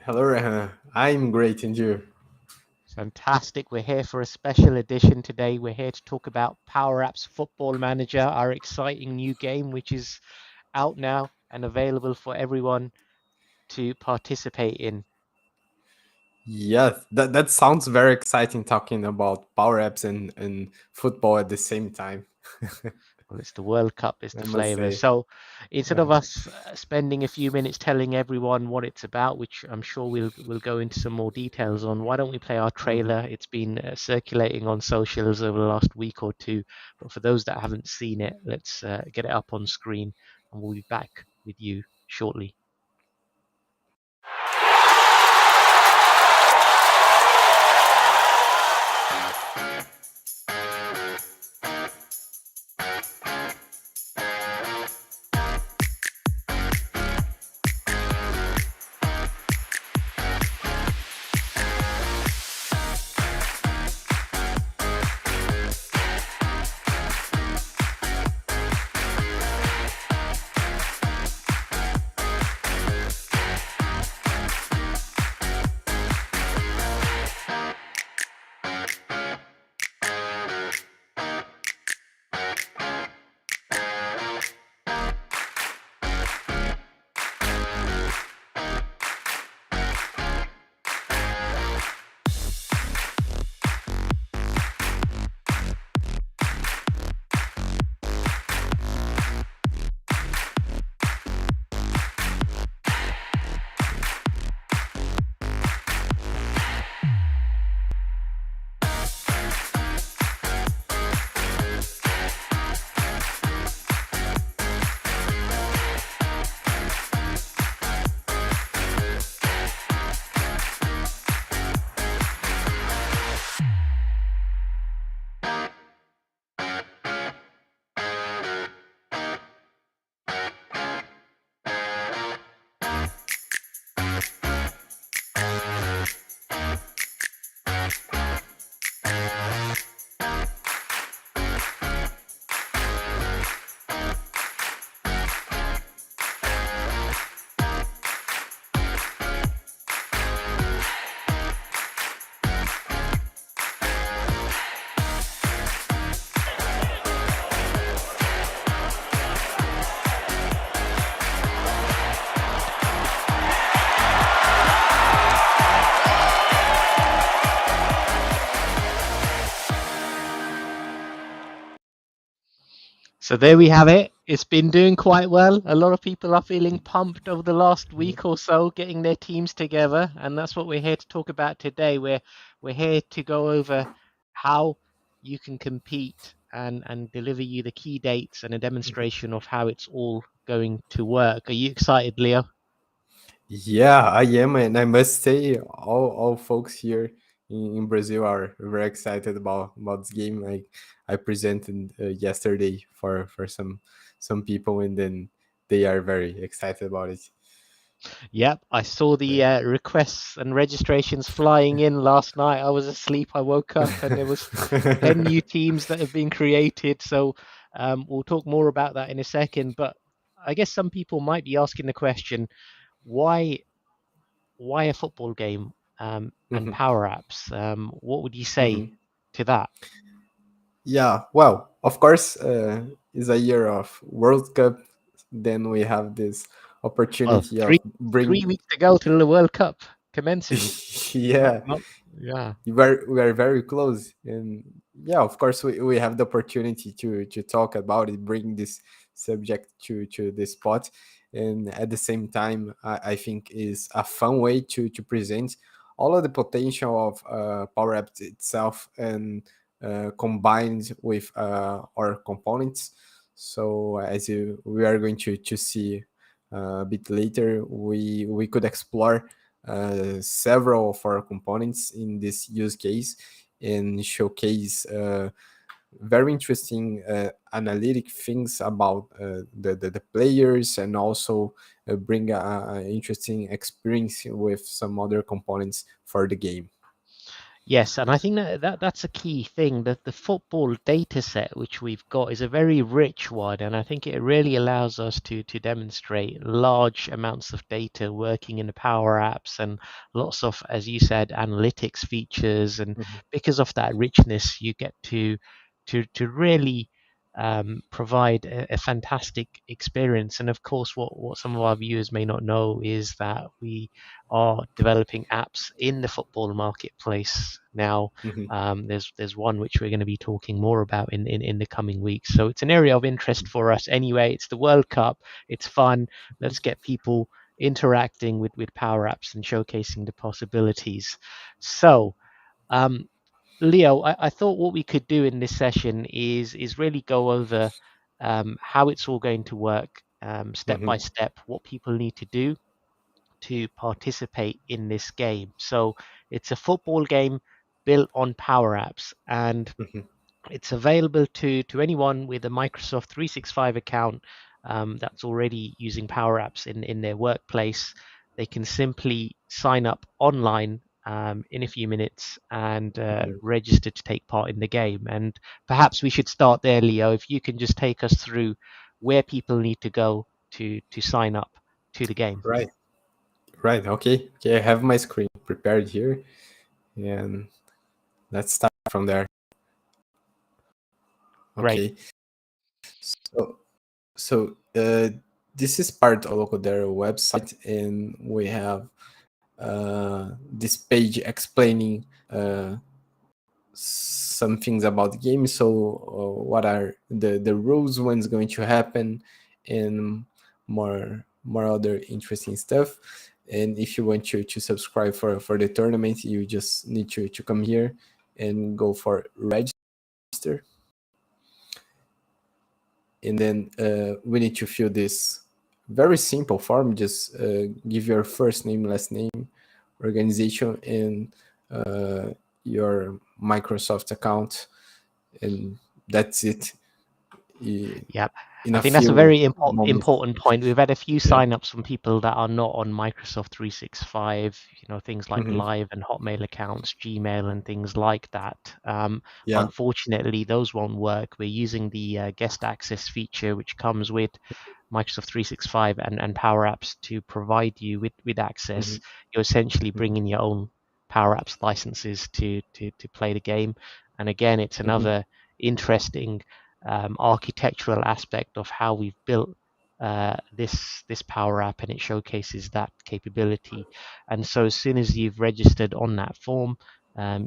Hello, I'm great, and you? Fantastic. We're here for a special edition today. We're here to talk about Power Apps Football Manager, our exciting new game, which is out now and available for everyone to participate in. Yes, that sounds very exciting talking about power apps and football at the same time. Well, it's the World Cup, it's the I must flavor. say. So instead Yeah. of us spending a few minutes telling everyone what it's about, which I'm sure we'll go into some more details on, why don't we play our Mhm. trailer? It's been circulating on socials over the last week or two, but for those that haven't seen it, let's get it up on screen, and we'll be back with you shortly. So there we have it. It's been doing quite well. A lot of people are feeling pumped over the last Mhm. week or so, getting their teams together, and that's what we're here to talk about today. We're here to go over how you can compete and deliver you the key dates and a demonstration of how it's all going to work. Are you excited, Leo? Yeah, I am, and I must say, all folks here in Brazil are very excited about this game. I presented yesterday for some people, and then they are very excited about it. Yep, I saw the requests and registrations flying in last night. I was asleep. I woke up and there was 10 new teams that have been created. So we'll talk more about that in a second. But I guess some people might be asking the question, why why a football game and Mhm, power apps? What would you say mhm. to that? Yeah, well, of course, it's a year of World Cup. Then we have this Well, opportunity three of three bring. weeks to go till the World Cup commences. Not Yeah, not yeah. we are very close, and yeah, of course, we have the opportunity to talk about it, bring this subject to the spot, and at the same time, I think is a fun way to present all of the potential of Power Apps itself and combined with our components. So as we are going to see a bit later, we could explore several of our components in this use case and showcase very interesting analytic things about the players, and also bring a interesting experience with some other components for the game. Yes, and I think that's a key thing. That the football data set which we've got is a very rich one, and I think it really allows us to demonstrate large amounts of data working in the Power Apps and lots of, as you said, analytics features. And Mhm, because of that richness, you get to really provide a fantastic experience. And of course, what some of our viewers may not know is that we are developing apps in the football marketplace now. mhm, There's one which we're going to be talking more about in the coming weeks. So it's an area of interest for us anyway. It's the World Cup. It's fun. Let's get people interacting with Power Apps and showcasing the possibilities. So, um, Leo, I thought what we could do in this session is really go over how it's all going to work, step by mhm, step, what people need to participate in this game. So it's a football game built on Power Apps, and mhm, it's available to anyone with a Microsoft 365 account that's already using Power Apps in their workplace. They can simply sign up online in a few minutes and mhm. register to take part in the game. And perhaps we should start there, Leo. If you can just take us through where people need to go to sign up to the game. Right, right. Okay, okay. I have my screen prepared here, and let's start from there. Great. Okay. So, so this is part of Locodero website, and we have this page explaining some things about the game. So, what are the rules, when it's going to happen, and more other interesting stuff. And if you want to subscribe for the tournament, you just need to come here and go for register, and then we need to fill this very simple form. Just give your first name, last name, organization, and your Microsoft account, and that's it. Yeah, In I a think that's a few very moments. important point. We've had a few Yeah. signups from people that are not on Microsoft 365, things like Hmm. Live and Hotmail accounts, Gmail, and things like that. Yeah. Unfortunately, those won't work. We're using the guest access feature, which comes with Microsoft 365 and Power Apps to provide you with Hmm. access. You're essentially bringing your own Power Apps licenses to play the game. And again, it's Hmm. another interesting architectural aspect of how we've built this Power App, and it showcases that capability. And so as soon as you've registered on that form,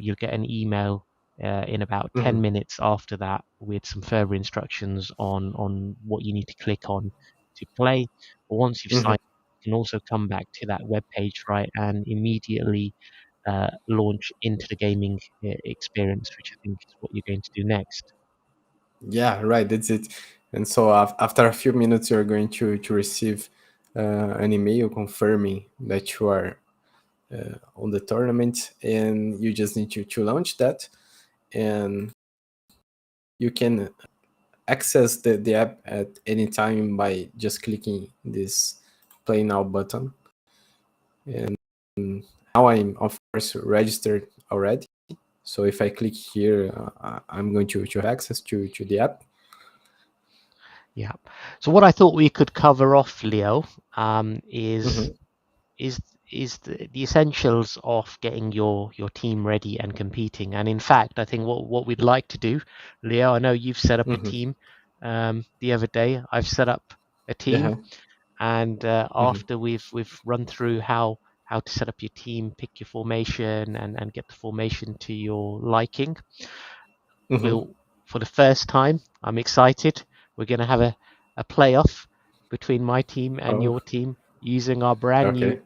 you'll get an email in about 10 Hmm. minutes after that with some further instructions on what you need to click on to play. But once you've Hmm. signed, you can also come back to that web page, right, and immediately launch into the gaming experience, which I think is what you're going to do next. Yeah, right. That's it. And so after a few minutes, you're going to receive an email confirming that you are on the tournament, and you just need to launch that, and you can access the app at any time by just clicking this play now button. And now I'm of course registered already. So if I click here, I'm going to have access to the app. Yeah. So what I thought we could cover off, Leo, Hmm. is is the essentials of getting your team ready and competing. And in fact, I think what we'd like to do, Leo, I know you've set up a Hmm. team the other day. I've set up a team, Yeah. and Hmm. after we've run through how to set up your team, pick your formation, and get the formation to your liking, Hmm. we'll for the first time, I'm excited. We're going to have a playoff between my team and Oh, your team using our brand new okay.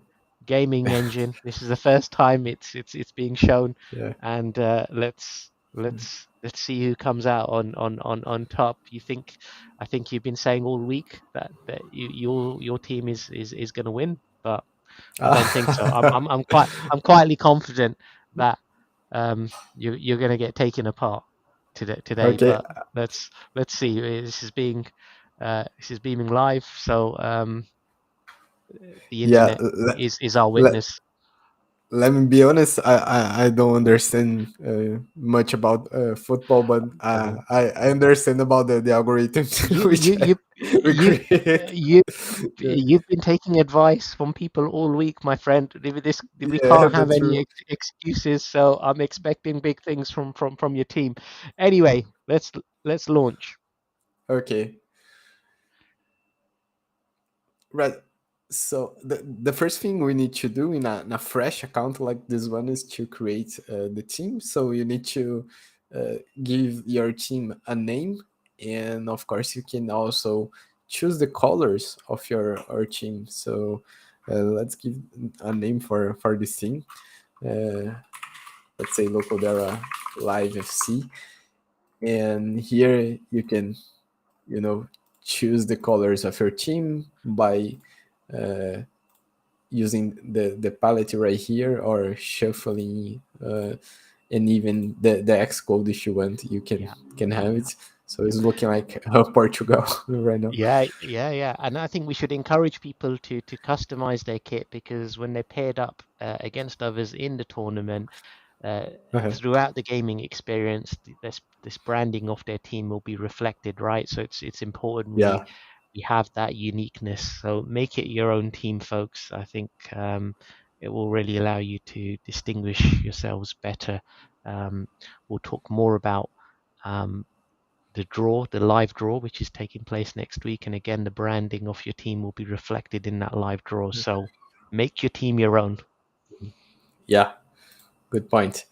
gaming engine. This is the first time it's being shown, Yeah. and let's see who comes out on top. I think you've been saying all week that your team is going to win, but I don't think so. I'm quietly confident that you're going to get taken apart today. Okay. But let's see. This is beaming live, so the Yeah. internet is our Let, witness. let me be honest. I don't understand much about football, but Oh. I understand about the algorithms You which you you we you create. you Yeah, you've been taking advice from people all week, my friend. We yeah, can't have that's any true. excuses, so I'm expecting big things from your team. Anyway, let's launch. Okay, right. So the first thing we need to do in a fresh account like this one is to create the team. So you need to give your team a name, and of course you can also choose the colors of your team. So let's give a name for this team. Uh, let's say local Dara Live FC, and here you can, you know, choose the colors of your team by using the palette right here, or shuffling, and even the X code if you want, you Yeah. can have Yeah. it. So it's looking like Portugal right now. Yeah. And I think we should encourage people to customize their kit because when they're paired up against others in the tournament, uh, Uh-huh. throughout the gaming experience, this branding of their team will be reflected, right? So it's important Yeah, we have that uniqueness. So make it your own team, folks. I think it will really allow you to distinguish yourselves better. We'll talk more about um, the live draw, which is taking place next week. And again, the branding of your team will be reflected in that live draw. So make your team your own. yeah, good point.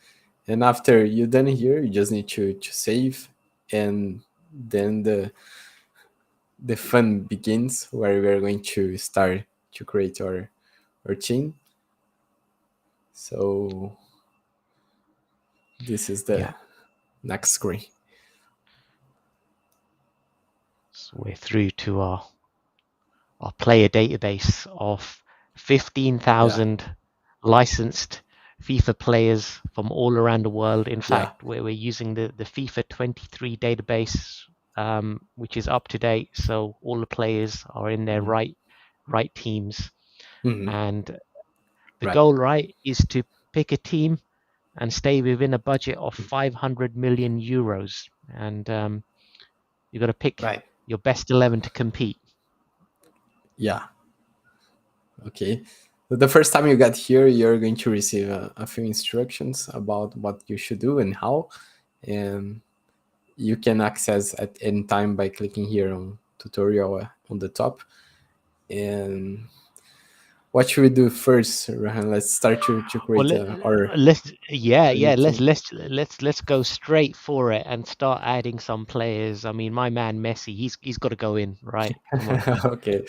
And after you're done here, you just need to save, and then the fun begins, where we're going to start to create our team. So this is Yeah. the next screen. So we're through to our player database of Yeah, 15,000 licensed FIFA players from all around the world. In yeah. fact, we're using the FIFA 23 database, which is up to date. So all the players are in their Mhm. right teams. Mhm. And the Right. goal, right, is to pick a team and stay within a budget of 500 million euros. And you've got to pick Right. your best 11 to compete. Yeah. Okay. So the first time you get here, you're going to receive a few instructions about what you should do and how, and you can access at any time by clicking here on tutorial on the top. And what should we do first, Rahan? Let's start to Well, create let's our new team. let's go straight for it and start adding some players. I mean, my man Messi, he's got to go in, right? Come on, Okay.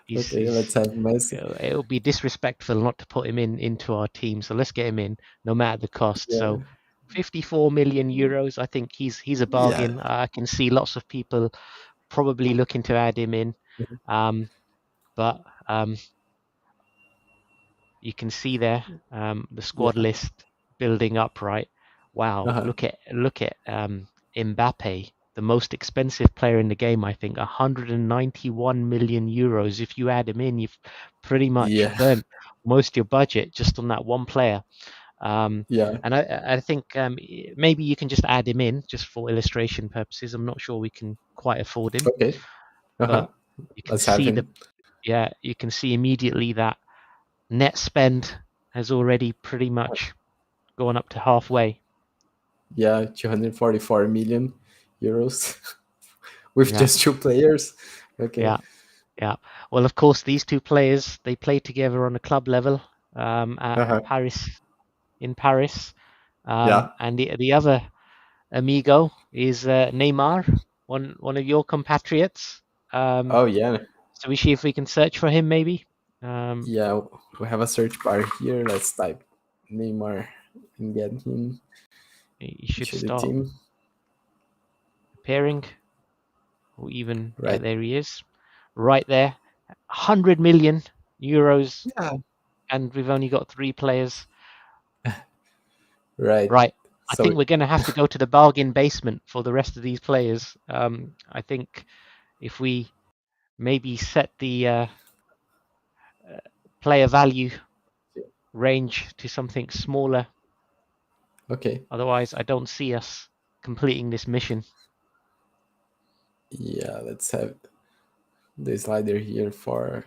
Okay. Let's he's have Messi. it'll be disrespectful not to put him in into our team. So let's get him in, no matter the cost. Yeah. So 54 million euros, I think he's a Yeah. bargain. I can see lots of people probably looking to add him in, um, but you can see there the squad Yeah. list building up, right? Wow, Uh-huh. look at Mbappe, the most expensive player in the game, I think, 191 million euros. If you add him in, you've pretty much Yeah. burnt most of your budget just on that one player. Yeah. And I think maybe you can just add him in just for illustration purposes. I'm not sure we can quite afford him, Okay. Uh-huh. but you can Let's have see him. you can see immediately that net spend has already pretty much gone up to halfway. Yeah, 244 million euros with Yeah, just two players. Okay. yeah, yeah. Well, of course, these two players they play together on a club level at Uh-huh. Paris in Paris, Yeah. and the other amigo is Neymar, one of your compatriots. Um, Oh yeah. so we see if we can search for him, maybe. Um, Yeah, we have a search bar here. Let's type Neymar and get him you should into the start team. appearing, or even yeah, Right. there he is, right there, 100 million euros, Yeah. and we've only got three players. Right. Right. I So think we're going to have to go to the bargain basement for the rest of these players. I think if we maybe set the player value range to something smaller. Okay. Otherwise, I don't see us completing this mission. Yeah, let's have the slider here for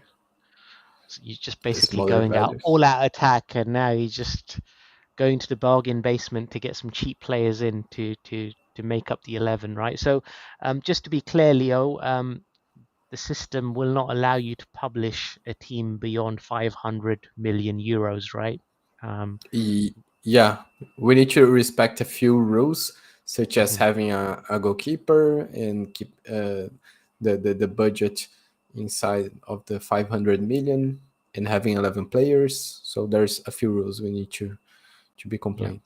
So you're just the basically smaller going out values. all out attack, and now you're just going to the bargain basement to get some cheap players in to make up the 11, right? So just to be clear, Leo, the system will not allow you to publish a team beyond 500 million euros, right? Um, Yeah, we need to respect a few rules, such as mhm, having a goalkeeper and keep the budget inside of the 500 million and having 11 players. So there's a few rules we need to be yeah. compliant.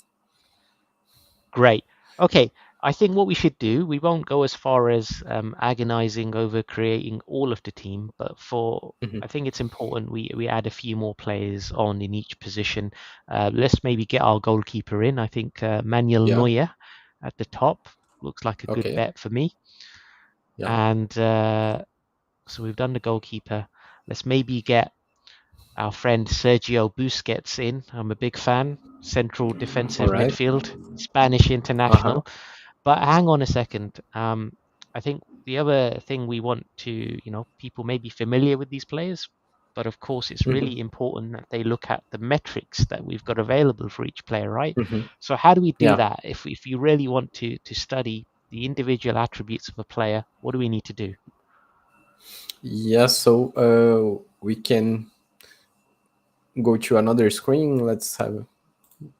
Great. Okay, I think what we should do, we won't go as far as agonizing over creating all of the team, but Mhm. I think it's important we add a few more players on in each position. Let's maybe get our goalkeeper in. I think Manuel Yeah. Neuer at the top looks like a good Okay. bet for me. Yeah. And so we've done the goalkeeper. Let's maybe get our friend Sergio Busquets in. I'm a big fan. Central All defensive right. midfield, Spanish Uh huh. international. But hang on a second. I think the other thing we want to, people may be familiar with these players, but of course it's Hmm. really important that they look at the metrics that we've got available for each player, right? Hmm. So how do we do Yeah. that? If you really want to study the individual attributes of a player, what do we need to do? Yeah. So we can go to another screen. Let's have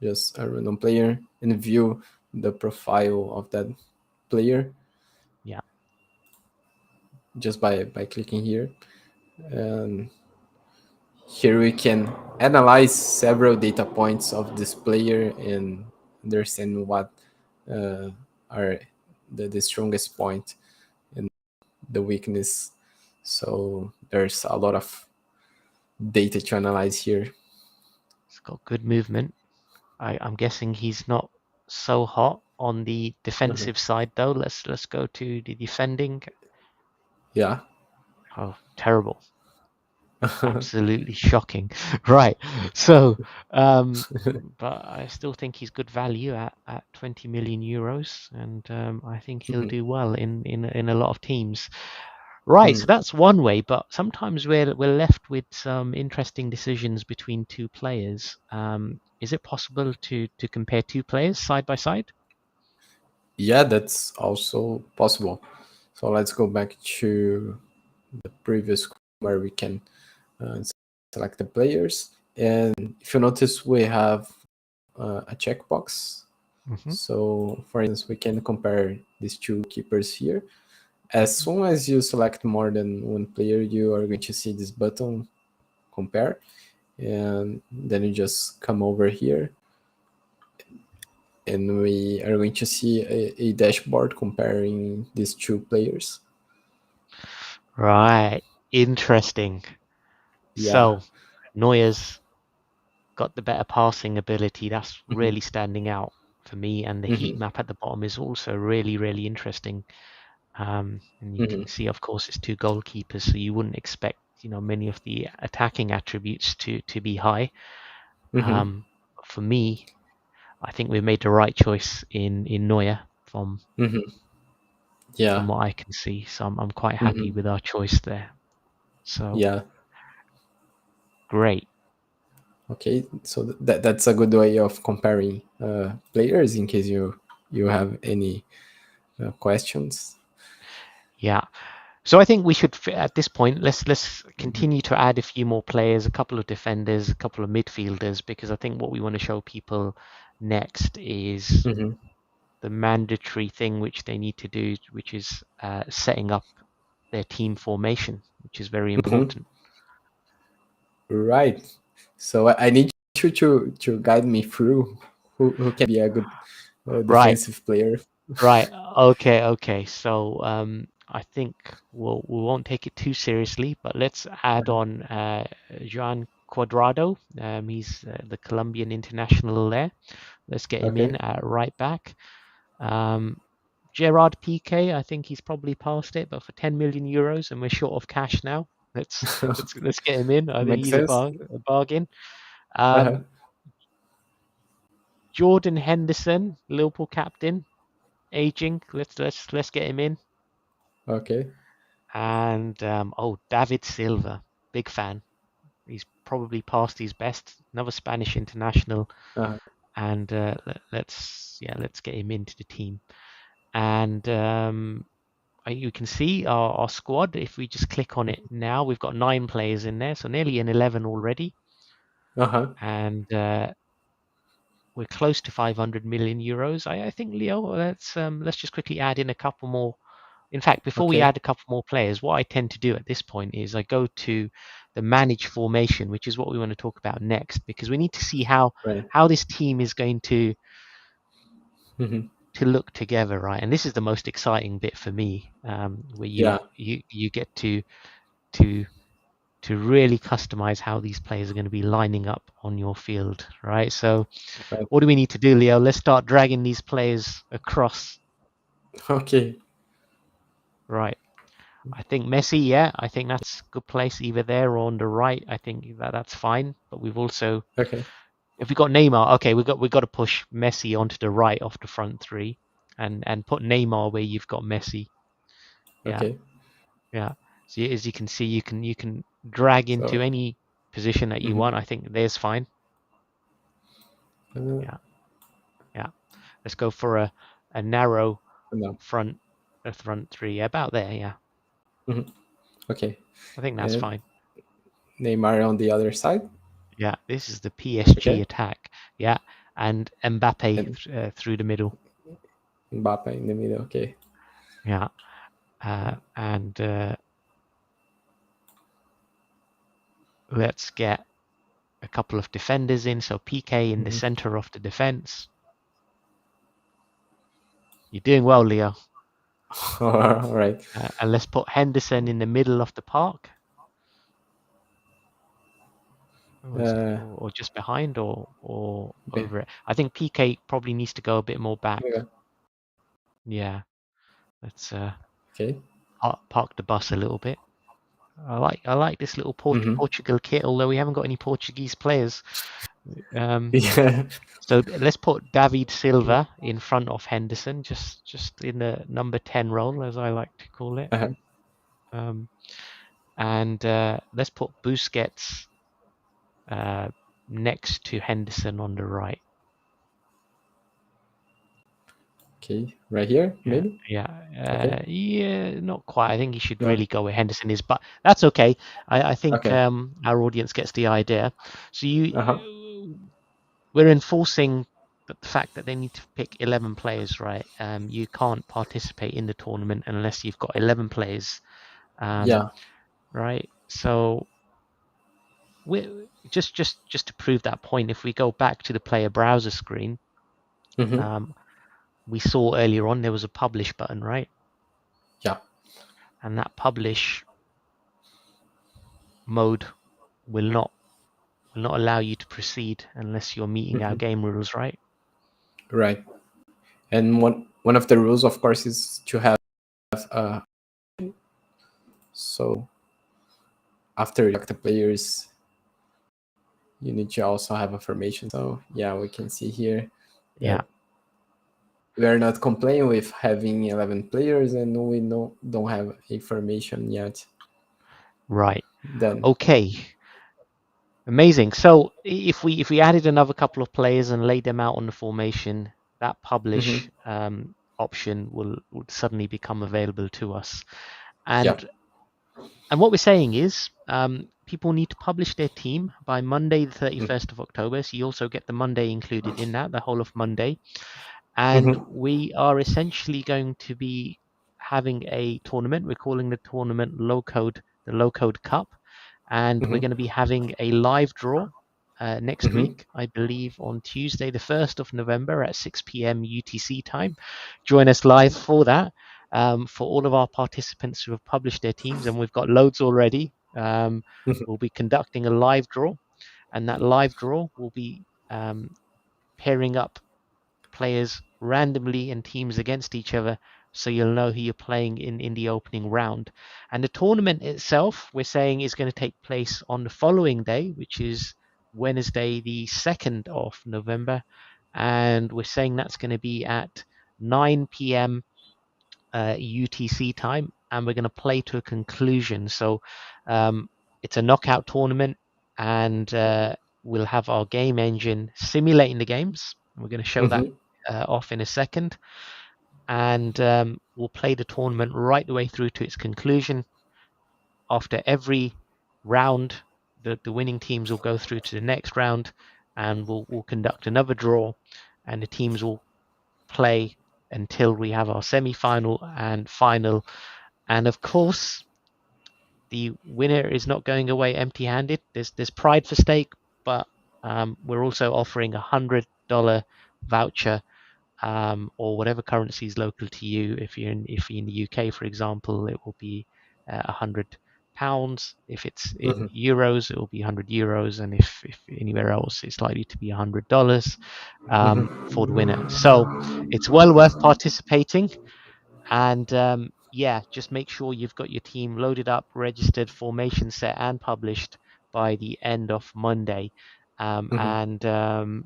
just a random player and view the profile of that player Yeah, just by clicking here. And here we can analyze several data points of this player and understand what uh, are the strongest point and the weakness. So there's a lot of data to analyze here. it's got good movement. I'm guessing he's not so hot on the Uh-huh. defensive side though. Let's go to the defending. Yeah. Oh, terrible. Absolutely shocking. Right. So, but I still think he's good value at 20 million euros, and I think he'll Mhm. do well in a lot of teams. Right. So Mhm. that's one way, but sometimes we're left with some interesting decisions between two players. Is it possible to compare two players side by side? Yeah, that's also possible. So let's go back to the previous screen where we can uh, select the players. And if you notice, we have a checkbox. Hmm. So, for instance, we can compare these two keepers here. As soon as you select more than one player, you are going to see this button compare. And then you just come over here and we are going to see a dashboard comparing these two players. Right. Interesting. Yeah. So Neuer's got the better passing ability. That's Hmm. really standing out for me. And the heat Hmm. map at the bottom is also really, really interesting. And you Hmm. can see, of course, it's two goalkeepers, so you wouldn't expect, many of the attacking attributes to be high. Hmm. For me, I think we made the right choice in Neuer Hmm. from Yeah. what I can see. So I'm quite happy Hmm. with our choice there. So Yeah. great. Okay. So that's a good way of comparing players in case you have any questions. Yeah. So I think we should, at this point, let's Hmm. continue to add a few more players, a couple of defenders, a couple of midfielders, because I think what we want to show people next is Hmm. the mandatory thing which they need to do, which is setting up their team formation, which is very Hmm. important. Right. So I need you to guide me through who can be a good Right, defensive player. right. Okay. So I think we won't take it too seriously, but let's add on Joan Cuadrado. He's the Colombian international there. Let's get him in Okay. at right back. Um, Gerard Piqué, I think he's probably past it, but for 10 million euros and we're short of cash now, let's get him in. I think Makes he's a, sense. a bargain. Uh-huh. Jordan Henderson, Liverpool captain, aging. Let's get him in. Okay. And David Silva, big fan. He's probably past his best. Another Spanish international, Uh, and let's get him into the team. And you can see our squad. If we just click on it now, we've got 9 players in there, so nearly an 11 already, uh-huh. and we're close to 500 million euros. I think, Leo. Let's just quickly add in a couple more. In fact, before we Okay. add a couple more players, what I tend to do at this point is I go to the manage formation, which is what we want to talk about next, because we need to see Right. how this team is going Hmm. to look together, right? And this is the most exciting bit for me, where Yeah. you get to to really customize how these players are going to be lining up on your field, right? So, Right. what do we need to do, Leo? Let's start dragging these players across, Okay. right? I think Messi, yeah, I think that's a good place either there or on the right. I think that's fine. But we've also, Okay. if we got Neymar, okay, we got to push Messi onto the right of the front three, and put Neymar where you've got Messi. Yeah, Okay. yeah. So as you can see, you can drag into So. any position that you Hmm. want. I think there's fine. Uh, Yeah, yeah. Let's go for a narrow no. front, a front three, about there. Yeah, Hmm. Okay. I think that's And fine. Neymar on the other side. Yeah, this is the PSG Okay. attack. Yeah, and Mbappe And through the middle. Mbappe in the middle. Okay. Yeah, and let's get a couple of defenders in. So PK in the Hmm. center of the defense. You're doing well, Leo. All right. And let's put Henderson in the middle of the park. Uh, Or just behind or be- over it. I think PK probably needs to go a bit more yeah. back. Yeah, let's Okay. park the bus a little bit. I like this little Hmm. Portugal kit, although we haven't got any Portuguese players. Um, Yeah. so let's put David Silva in front of Henderson, just in the number 10 role, as I like to call it. Uh-huh. Um, and let's put Busquets uh, next to Henderson on the right. Okay. Right here, Yeah, maybe. yeah, Okay. yeah. Not quite. I think you should No. really go where Henderson is, but that's okay. I think Okay. our audience gets the idea. So Uh-huh. we're enforcing the fact that they need to pick 11 players, right? You can't participate in the tournament unless you've got 11 players, Yeah. right? So we just to prove that point, if we go back to the player browser screen, Hmm. um, we saw earlier on there was a publish button, right? Yeah. And that publish mode will not allow you to proceed unless you're meeting our Hmm. game rules, right? Right. And one of the rules, of course, is to have so after the players, you need to also have information. So yeah, we can see here Yeah, that we are not complaining with having 11 players, and we don't have information yet. right. Then. Okay. Amazing. So if we added another couple of players and laid them out on the formation, that Hmm. publish option would suddenly become available to us. Yeah. And what we're saying is, people need to publish their team by Monday, the Mm-hmm. 31st of October. So you also get the Monday included in that, the whole of Monday. And Mm-hmm. we are essentially going to be having a tournament. We're calling the tournament the Low Code Cup, and we're Mm-hmm. going to be having a live draw next Mm-hmm. week, I believe, on Tuesday, the 1st of November at 6 p.m. UTC time. Join us live for that. For all of our participants who have published their teams, and we've got loads already, we'll be conducting a live draw, and that live draw will be pairing up players randomly and teams against each other, so you'll know who you're playing in the opening round. And the tournament itself, we're saying, is going to take place on the following day, which is Wednesday, the 2nd of November, and we're saying that's going to be at 9 p.m. UTC time, and we're going to play to a conclusion. So it's a knockout tournament, and we'll have our game engine simulating the games. We're going to show that Hmm. off in a second, and we'll play the tournament right the way through to its conclusion. After every round, the winning teams will go through to the next round, and we'll conduct another draw, and the teams will play until we have our semi-final and final. And of course, the winner is not going away empty-handed. There's pride for stake, but we're also offering $100 voucher, or whatever currency is local to you. If you're in the UK, for example, it will be £100. If it's Hmm. euros, it will be €100, and if anywhere else, it's likely to be $100 Hmm. for the winner. So it's well worth participating. And yeah, just make sure you've got your team loaded up, registered, formation set, and published by the end of Monday. Hmm. And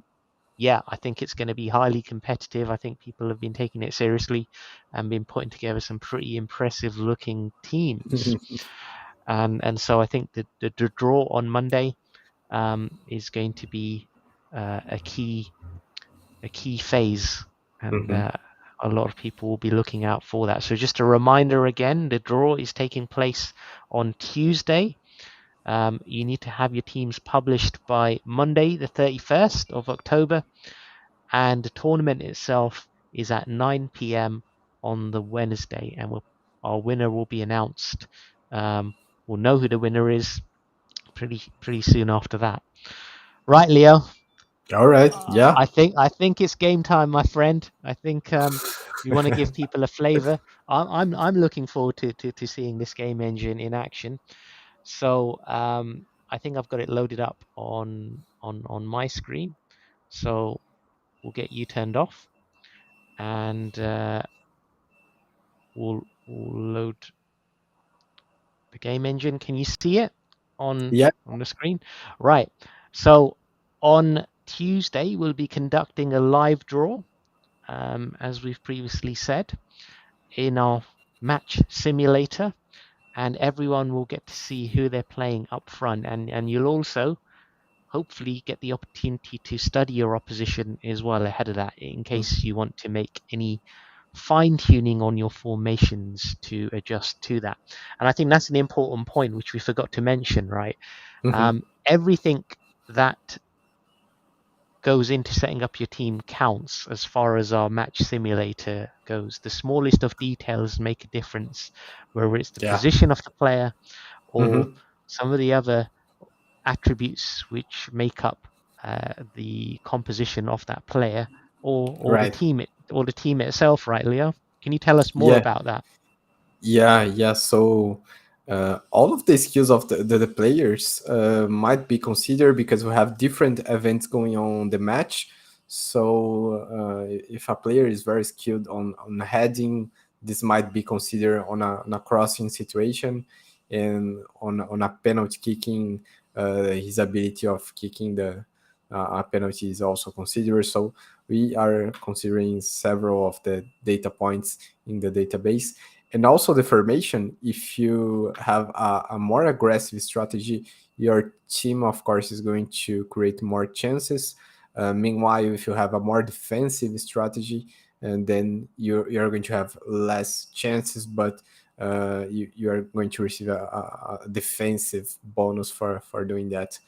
yeah, I think it's going to be highly competitive. I think people have been taking it seriously and been putting together some pretty impressive looking teams. And so I think the draw on Monday is going to be a key phase, and Hmm. a lot of people will be looking out for that. So just a reminder again, the draw is taking place on Tuesday. You need to have your teams published by Monday, the 31st of October, and the tournament itself is at 9 p.m. on the Wednesday, and our winner will be announced. We'll know who the winner is pretty soon after that. Right, Leo. All right. Yeah. I think it's game time, my friend. I think we want to give people a flavor. I'm looking forward to seeing this game engine in action. So I think I've got it loaded up on my screen. So we'll get you turned off, and we'll load the game engine. Can you see it Yeah. on the screen? Right. So on Tuesday we'll be conducting a live draw, as we've previously said, in our match simulator, and everyone will get to see who they're playing up front, and you'll also hopefully get the opportunity to study your opposition as well ahead of that, in case you want to make any fine tuning on your formations to adjust to that. And I think that's an important point which we forgot to mention, right? Hmm. Everything that goes into setting up your team counts as far as our match simulator goes. The smallest of details make a difference, whether it's the Yeah. position of the player or Hmm. some of the other attributes which make up the composition of that player, or the Right. team or the team itself, right, Leo? Can you tell us more Yeah. about that? Yeah. So all of the skills of the players might be considered because we have different events going on the match. So if a player is very skilled on heading, this might be considered on a crossing situation, and on a penalty kicking, his ability of kicking the a penalty is also considered. So we are considering several of the data points in the database, and also the formation. If you have a more aggressive strategy, your team of course is going to create more chances. Meanwhile, if you have a more defensive strategy, and then you're going to have less chances, but you are going to receive a defensive bonus for doing that.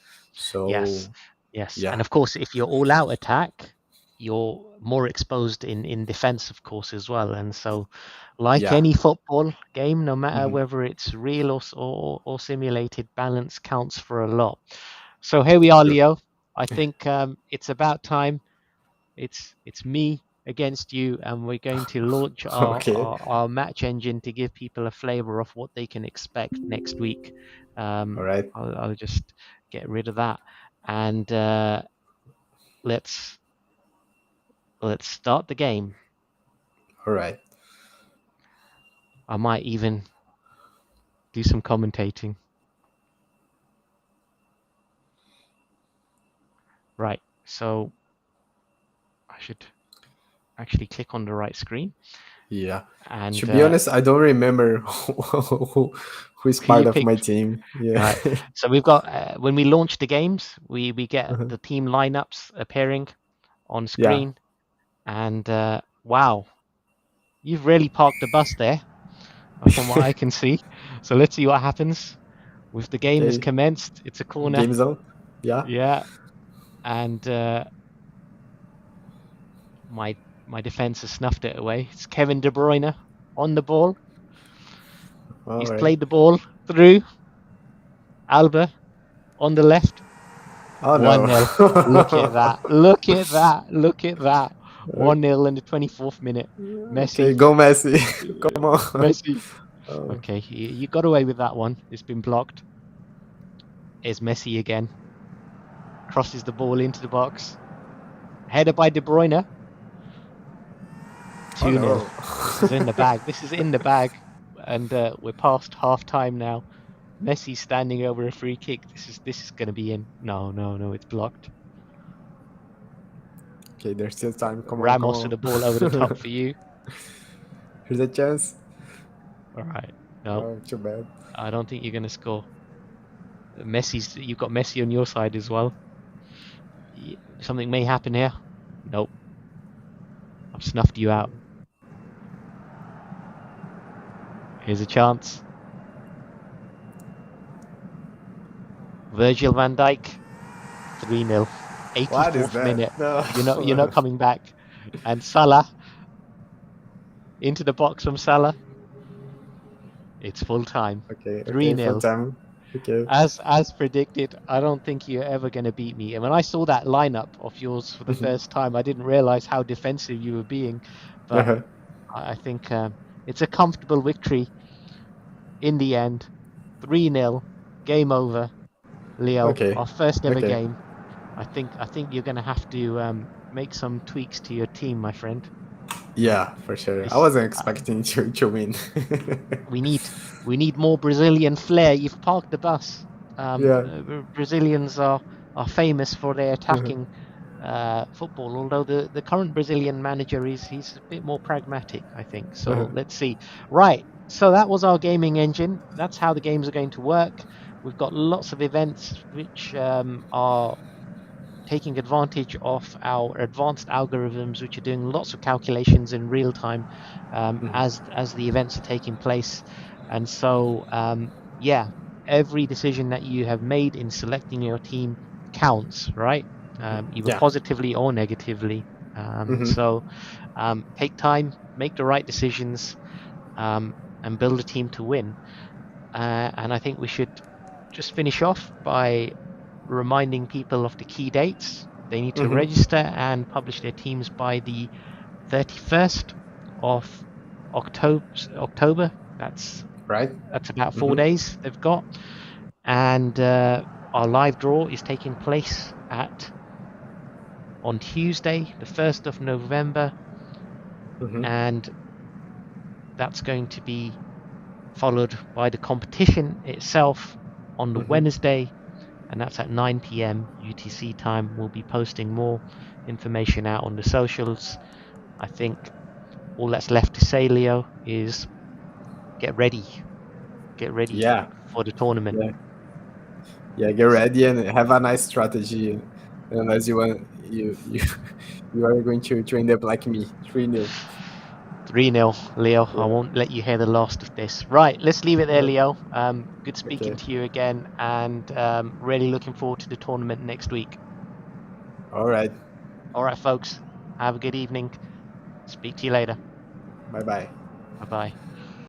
Yes, So yes, yeah. and of course, if you're all out attack, you're more exposed in defense, of course, as well. And so, like Yeah. any football game, no matter Mhm. whether it's real or simulated, balance counts for a lot. So here we are, Sure. Leo. I think it's about time. It's me against you, and we're going to launch Okay. our match engine to give people a flavor of what they can expect next week. All right. I'll just get rid of that, and let's let's start the game. All right. I might even do some commentating. Right. So should actually click on the right screen. Yeah. To And be honest, I don't remember who is who you part of my picked? team. Yeah. Right. So we've got when we launch the games, we get Uh-huh. the team lineups appearing on Yeah. screen, and wow, you've really parked the bus there, from what I can see. So let's see what happens. With the game has Okay. commenced, it's a corner. Game zone. Yeah. Yeah, and my my defense has snuffed it away. It's Kevin De Bruyne on the ball. All He's right. played the ball through Alba on the left. Oh no. 1-0. Look at that. Look at that. Look at that. 1-0 in the 24th minute. Okay, Messi. go Messi. Come uh, on. Messi. Oh, Okay, you got away with that one. It's been blocked. It's Messi again. Crosses the ball into the box. Header by De Bruyne. oh 2-0. no. This is in the bag. This is in the bag. And we're past half time now. Messi standing over a free kick. This is going to be in. No, no, no. It's blocked. Okay, there's still time. Come on, come Ramos with the ball over the top on. for you. Here's a chance. All right. No, Oh, too bad. I don't think you're going to score. You've got Messi on your side as well. Something may happen here. Nope. I've snuffed you out. Here's a chance. Virgil van Dijk, 3-0. What is 84th that? minute. No. You're not coming back. And Salah into the box from Salah. It's full time. Okay, okay, full 3-0. time. Okay. As predicted, I don't think you're ever going to beat me. And when I saw that lineup of yours for the first time, I didn't realize how defensive you were being. But Uh-huh. I think it's a comfortable victory in the end. 3-0. Game over. Leo, Okay. our first ever Okay. game. I think you're going to have to make some tweaks to your team, my friend. Yeah, for sure. I This wasn't expecting to win. we need we need more Brazilian flair. You've parked the bus. Yeah. Brazilians are famous for their Uh-huh. attacking football. Although the current Brazilian manager he's a bit more pragmatic, I think. So Uh-huh. let's see. Right. So that was our gaming engine. That's how the games are going to work. We've got lots of events which are taking advantage of our advanced algorithms, which are doing lots of calculations in real time as the events are taking place. And so, yeah, every decision that you have made in selecting your team counts, right? Either Yeah. positively or negatively. Hmm. So take time, make the right decisions, and build a team to win. And I think we should just finish off by reminding people of the key dates. They need to Hmm. register and publish their teams by the 31st of October. Right. That's about Hmm. 4 days they've got, and our live draw is taking place at on Tuesday, the 1st of November, Hmm. and that's going to be followed by the competition itself on the Hmm. Wednesday, and that's at 9 p.m. UTC time. We'll be posting more information out on the socials. I think all that's left to say, Leo, is get ready. Get ready Yeah. for the tournament. Yeah. Yeah. Get ready and have a nice strategy. Unless you want you you are going to end up like me, 3-0. 3-0, Leo. I Yeah. won't let you hear the last of this. Right, let's leave it there, Uh, Leo. Good speaking okay. to you again, and really looking forward to the tournament next week. All right. All right, folks. Have a good evening. Speak to you later. Bye bye. Bye bye.